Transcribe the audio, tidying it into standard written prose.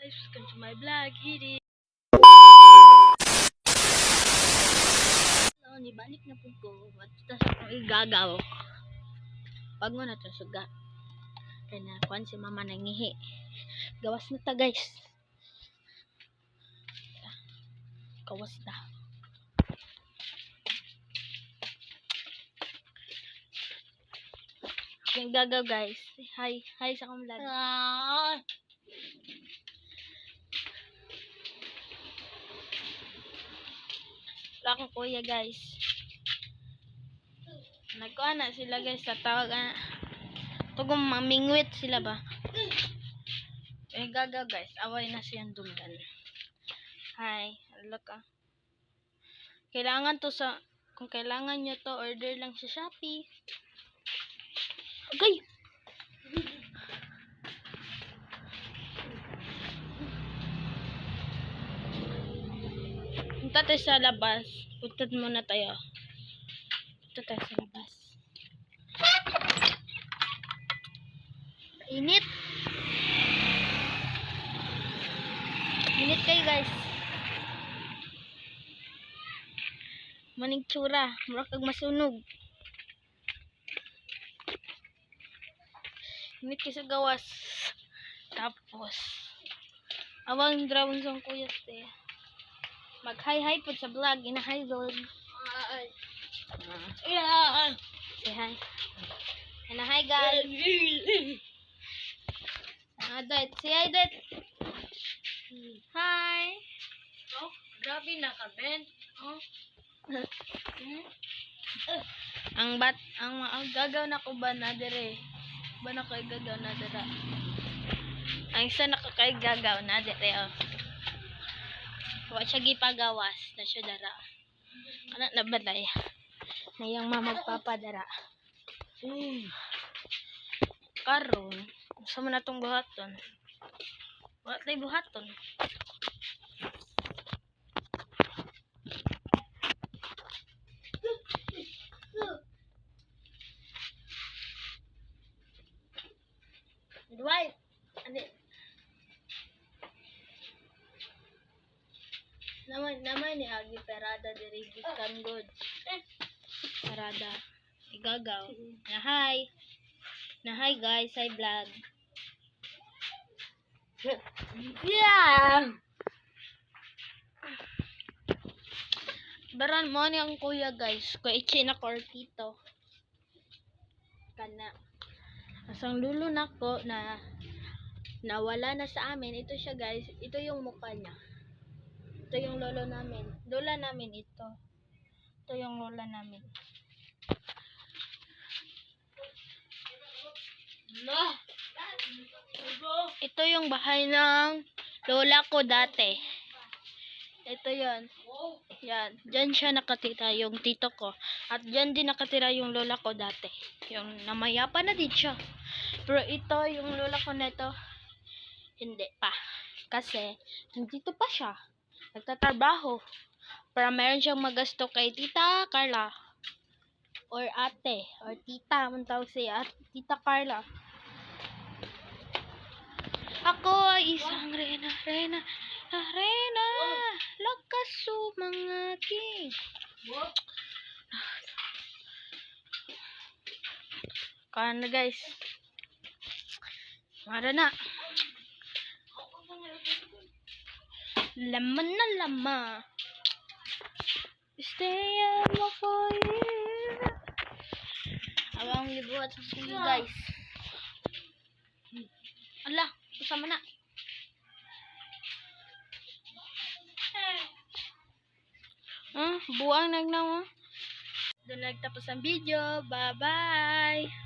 guys, welcome to my vlog. Hiri. So, nibalik na po ko. At tas akong igagaw. Pag mo na to suga. Kaya na, kuhan si mama nangihi. Gawas na ta guys. Gawas na. Yung gagaw guys. Hi. Hi sa akong vlog. Wala akong kuya guys. Nagkuha na sila guys sa tawag na. Tugong mamingwit sila ba? Eh gagaw guys. Away na siyang dumdan. Hi. Look Kailangan to sa. Kung kailangan nyo to, order lang sa Shopee. Okay. Punta tayo sa labas. Punta muna tayo. Punta tayo sa labas. Init. Init kayo guys. Maning tsura. Mura kag masunog. Init kayo sa gawas. Tapos. Awang drawing song kuya te. Mag-hi-hi po sa vlog. Ina-hi vlog. Say hi. Ina-hi guys. Dad. Say hi, Dad. Hi. Oh, grabe na ka, Ben. Oh. ang gagaw na ko ba na dire? Ba na kay gagaw na dira? Ang isa na kay gagaw na dire oh. Wa siya gipagawas na siya dara. Anak na balay. Na yang mamagpapadara. Karon, sa mo na tong buhaton. Wa tay buhaton. Duay. Ani. Naman ni agi perada diri gikan good. Perada. Igagaw. Na hi. Na hi guys, hi vlog. Yeah. Baran mo ni ang kuya guys. Ko ichi na kortito. Kana. Asang lulo na ko na nawala na sa amin. Ito siya guys. Ito yung mukha niya. Ito yung lolo namin. Lola namin ito. Ito yung lola namin. No. Ito yung bahay ng lola ko dati. Ito yon. Yan. Diyan siya nakatira yung tito ko. At diyan din nakatira yung lola ko dati. Yung namayapa na din siya. Pero ito, yung lola ko na ito, hindi pa. Kasi, nandito pa siya. Nagtatrabaho. Para meron siyang magasto kay Tita Carla. Or ate. Or tita. Ang tawag siya. Tita Carla. Ako ay isang rena. Lakas sumangaki. Kaya na guys. Mara na. Laman na lama. Stay up for you. Awang libuhat sa sili guys. Ala, usama na. Buang nagnawa. Doon nagtapos ang video. Bye-bye.